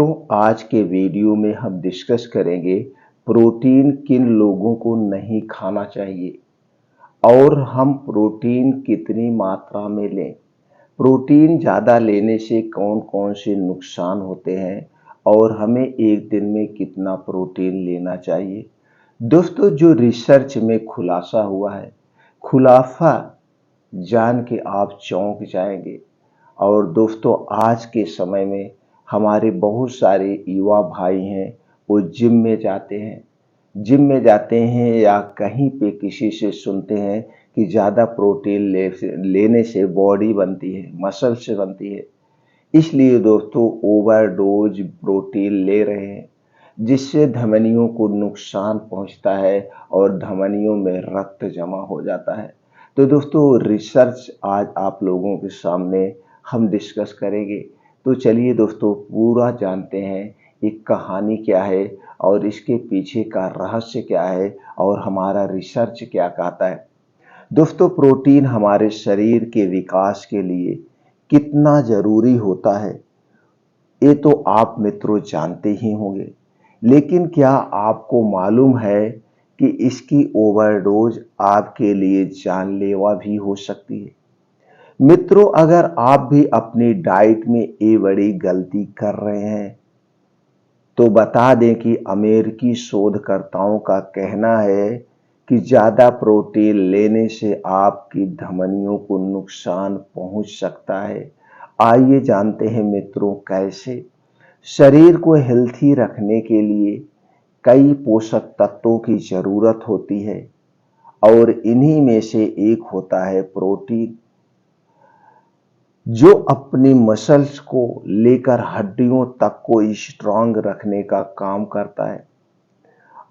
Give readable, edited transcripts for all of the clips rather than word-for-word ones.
मित्रों, आज के वीडियो में हम डिस्कस करेंगे प्रोटीन किन लोगों को नहीं खाना चाहिए और हम प्रोटीन कितनी मात्रा में लें। प्रोटीन ज़्यादा लेने से कौन कौन से नुकसान होते हैं और हमें एक दिन में कितना प्रोटीन लेना चाहिए। दोस्तों, जो रिसर्च में खुलासा हुआ है, खुलासा जान के आप चौंक जाएंगे। और दोस्तों, आज के समय में हमारे बहुत सारे युवा भाई हैं, वो जिम में जाते हैं या कहीं पे किसी से सुनते हैं कि ज़्यादा प्रोटीन लेने से बॉडी बनती है, मसल से बनती है। इसलिए दोस्तों ओवरडोज प्रोटीन ले रहे हैं, जिससे धमनियों को नुकसान पहुंचता है और धमनियों में रक्त जमा हो जाता है। तो दोस्तों, रिसर्च आज आप लोगों के सामने हम डिस्कस करेंगे। तो चलिए दोस्तों, पूरा जानते हैं एक कहानी क्या है और इसके पीछे का रहस्य क्या है और हमारा रिसर्च क्या कहता है। दोस्तों, प्रोटीन हमारे शरीर के विकास के लिए कितना जरूरी होता है, ये तो आप मित्रों जानते ही होंगे। लेकिन क्या आपको मालूम है कि इसकी ओवरडोज आपके लिए जानलेवा भी हो सकती है। मित्रों, अगर आप भी अपनी डाइट में ये बड़ी गलती कर रहे हैं तो बता दें कि अमेरिकी शोधकर्ताओं का कहना है कि ज़्यादा प्रोटीन लेने से आपकी धमनियों को नुकसान पहुंच सकता है। आइए जानते हैं मित्रों कैसे। शरीर को हेल्थी रखने के लिए कई पोषक तत्वों की ज़रूरत होती है और इन्हीं में से एक होता है प्रोटीन, जो अपनी मसल्स को लेकर हड्डियों तक को स्ट्रांग रखने का काम करता है।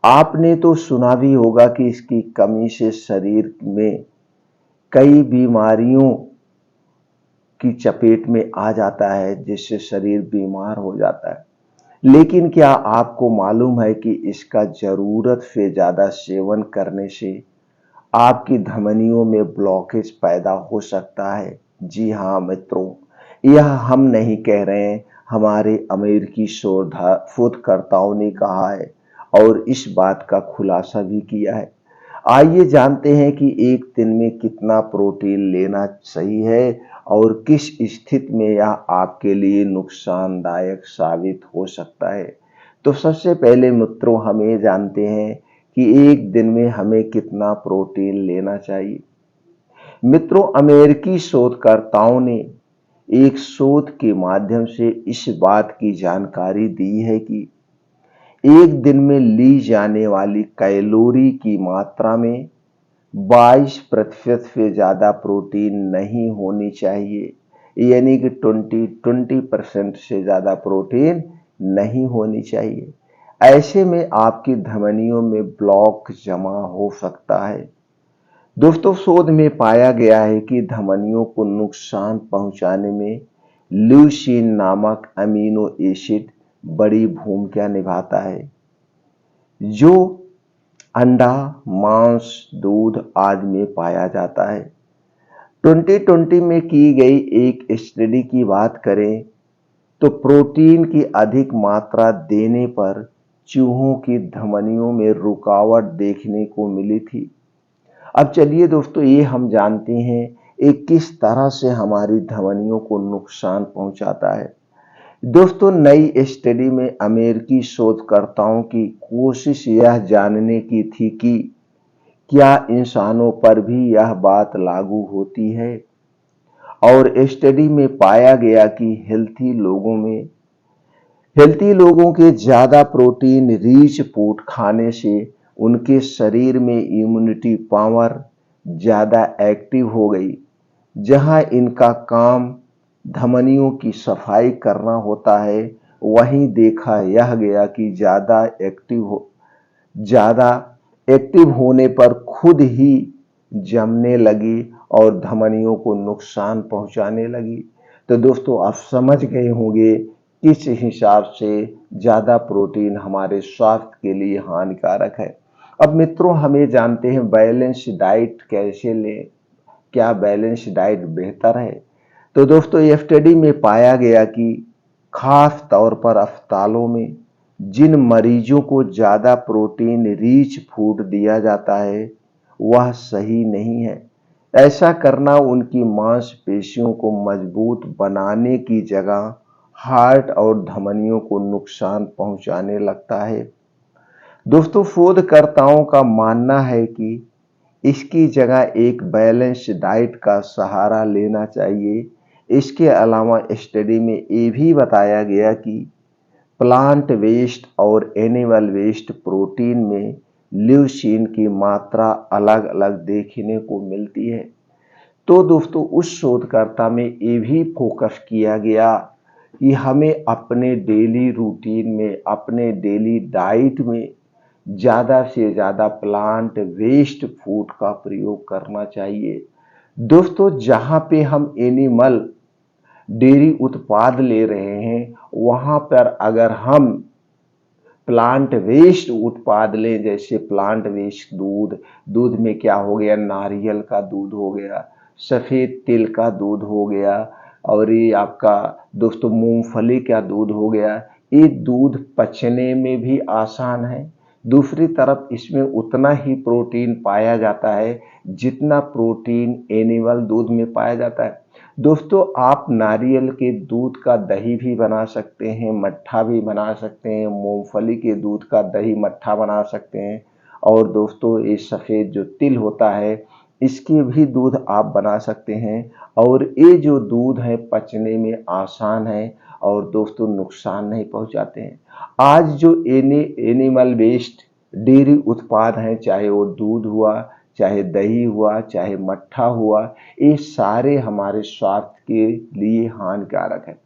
आपने तो सुना भी होगा कि इसकी कमी से शरीर में कई बीमारियों की चपेट में आ जाता है, जिससे शरीर बीमार हो जाता है। लेकिन क्या आपको मालूम है कि इसका जरूरत से ज्यादा सेवन करने से आपकी धमनियों में ब्लॉकेज पैदा हो सकता है। जी हाँ मित्रों, यह हम नहीं कह रहे हैं, हमारे अमेरिकी शोधकर्ताओं ने कहा है और इस बात का खुलासा भी किया है। आइए जानते हैं कि एक दिन में कितना प्रोटीन लेना सही है और किस स्थिति में यह आपके लिए नुकसानदायक साबित हो सकता है। तो सबसे पहले मित्रों, हम ये जानते हैं कि एक दिन में हमें कितना प्रोटीन लेना चाहिए। मित्रों, अमेरिकी शोधकर्ताओं ने एक शोध के माध्यम से इस बात की जानकारी दी है कि एक दिन में ली जाने वाली कैलोरी की मात्रा में 22% से ज्यादा प्रोटीन नहीं होनी चाहिए, यानी कि 20% से ज्यादा प्रोटीन नहीं होनी चाहिए। ऐसे में आपकी धमनियों में ब्लॉक जमा हो सकता है। दोस्तों, शोध में पाया गया है कि धमनियों को नुकसान पहुंचाने में ल्यूसीन नामक अमीनो एसिड बड़ी भूमिका निभाता है, जो अंडा, मांस, दूध आदि में पाया जाता है। 2020 में की गई एक स्टडी की बात करें तो प्रोटीन की अधिक मात्रा देने पर चूहों की धमनियों में रुकावट देखने को मिली थी। अब चलिए दोस्तों, ये हम जानते हैं ये किस तरह से हमारी धमनियों को नुकसान पहुंचाता है। दोस्तों, नई स्टडी में अमेरिकी शोधकर्ताओं की कोशिश यह जानने की थी कि क्या इंसानों पर भी यह बात लागू होती है, और स्टडी में पाया गया कि हेल्थी लोगों के ज्यादा प्रोटीन रिच फूड खाने से उनके शरीर में इम्यूनिटी पावर ज्यादा एक्टिव हो गई। जहां इनका काम धमनियों की सफाई करना होता है, वहीं देखा यह गया कि ज्यादा एक्टिव होने पर खुद ही जमने लगी और धमनियों को नुकसान पहुंचाने लगी। तो दोस्तों, आप समझ गए होंगे किस हिसाब से ज्यादा प्रोटीन हमारे स्वास्थ्य के लिए हानिकारक है। अब मित्रों, हमें जानते हैं बैलेंस डाइट कैसे लें, क्या बैलेंस डाइट बेहतर है। तो दोस्तों, स्टडी में पाया गया कि खास तौर पर अस्पतालों में जिन मरीजों को ज़्यादा प्रोटीन रिच फूड दिया जाता है वह सही नहीं है। ऐसा करना उनकी मांसपेशियों को मजबूत बनाने की जगह हार्ट और धमनियों को नुकसान पहुंचाने लगता है। दोस्तों, शोधकर्ताओं का मानना है कि इसकी जगह एक बैलेंस डाइट का सहारा लेना चाहिए। इसके अलावा स्टडी में ये भी बताया गया कि प्लांट वेस्ट और एनिमल वेस्ट प्रोटीन में ल्यूसीन की मात्रा अलग अलग देखने को मिलती है। तो दोस्तों, उस शोधकर्ता में ये भी फोकस किया गया कि हमें अपने डेली रूटीन में, अपने डेली डाइट में ज़्यादा से ज़्यादा प्लांट वेस्ट फूड का प्रयोग करना चाहिए। दोस्तों, जहाँ पे हम एनिमल डेयरी उत्पाद ले रहे हैं वहाँ पर अगर हम प्लांट वेस्ट उत्पाद लें, जैसे प्लांट वेस्ट दूध, दूध में क्या हो गया, नारियल का दूध हो गया, सफ़ेद तिल का दूध हो गया, और ये आपका दोस्तों मूंगफली का दूध हो गया। ये दूध पचने में भी आसान है। दूसरी तरफ इसमें उतना ही प्रोटीन पाया जाता है जितना प्रोटीन एनिमल दूध में पाया जाता है। दोस्तों, आप नारियल के दूध का दही भी बना सकते हैं, मट्ठा भी बना सकते हैं, मूंगफली के दूध का दही मट्ठा बना सकते हैं, और दोस्तों ये सफ़ेद जो तिल होता है इसके भी दूध आप बना सकते हैं। और ये जो दूध है पचने में आसान है और दोस्तों नुकसान नहीं पहुंचाते हैं। आज जो एनिमल वेस्ट डेयरी उत्पाद हैं, चाहे वो दूध हुआ, चाहे दही हुआ, चाहे मट्ठा हुआ, ये सारे हमारे स्वास्थ्य के लिए हानिकारक है।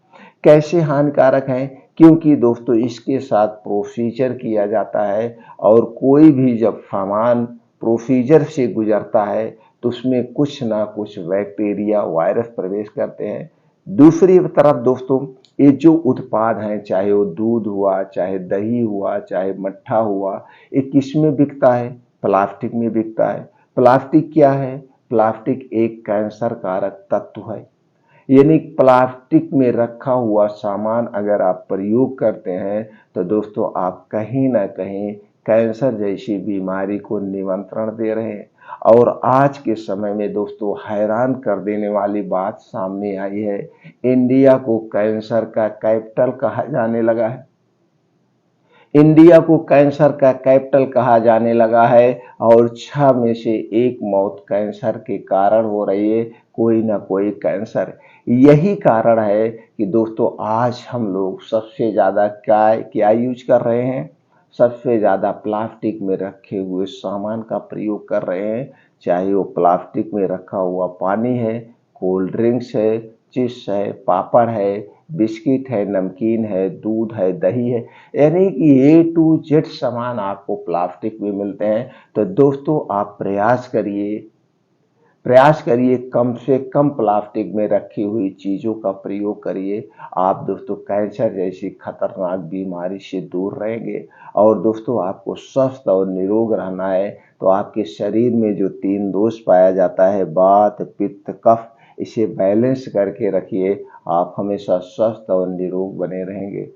कैसे हानिकारक हैं? क्योंकि दोस्तों इसके साथ प्रोसीजर किया जाता है, और कोई भी जब सामान प्रोसीजर से गुजरता है तो उसमें कुछ ना कुछ बैक्टीरिया, वायरस प्रवेश करते हैं। दूसरी तरफ दोस्तों, ये जो उत्पाद हैं, चाहे वो दूध हुआ, चाहे दही हुआ, चाहे मट्ठा हुआ, ये किस में बिकता है? प्लास्टिक में बिकता है। प्लास्टिक क्या है? प्लास्टिक एक कैंसर कारक तत्व है। यानी प्लास्टिक में रखा हुआ सामान अगर आप प्रयोग करते हैं तो दोस्तों आप कहीं ना कहीं कैंसर जैसी बीमारी को निमंत्रण दे रहे हैं। और आज के समय में दोस्तों हैरान कर देने वाली बात सामने आई है, इंडिया को कैंसर का कैपिटल कहा जाने लगा है। इंडिया को कैंसर का कैपिटल कहा जाने लगा है, और 6 में से 1 मौत कैंसर के कारण हो रही है, कोई ना कोई कैंसर। यही कारण है कि दोस्तों आज हम लोग सबसे ज़्यादा क्या क्या यूज कर रहे हैं? सबसे ज़्यादा प्लास्टिक में रखे हुए सामान का प्रयोग कर रहे हैं, चाहे वो प्लास्टिक में रखा हुआ पानी है, कोल्ड ड्रिंक्स है, चिप्स है, पापड़ है, बिस्किट है, नमकीन है, दूध है, दही है, यानी कि ए टू जेड सामान आपको प्लास्टिक में मिलते हैं। तो दोस्तों आप प्रयास करिए कम से कम प्लास्टिक में रखी हुई चीज़ों का प्रयोग करिए। आप दोस्तों कैंसर जैसी खतरनाक बीमारी से दूर रहेंगे। और दोस्तों आपको स्वस्थ और निरोग रहना है तो आपके शरीर में जो 3 दोष पाया जाता है, वात, पित्त, कफ, इसे बैलेंस करके रखिए। आप हमेशा स्वस्थ और निरोग बने रहेंगे।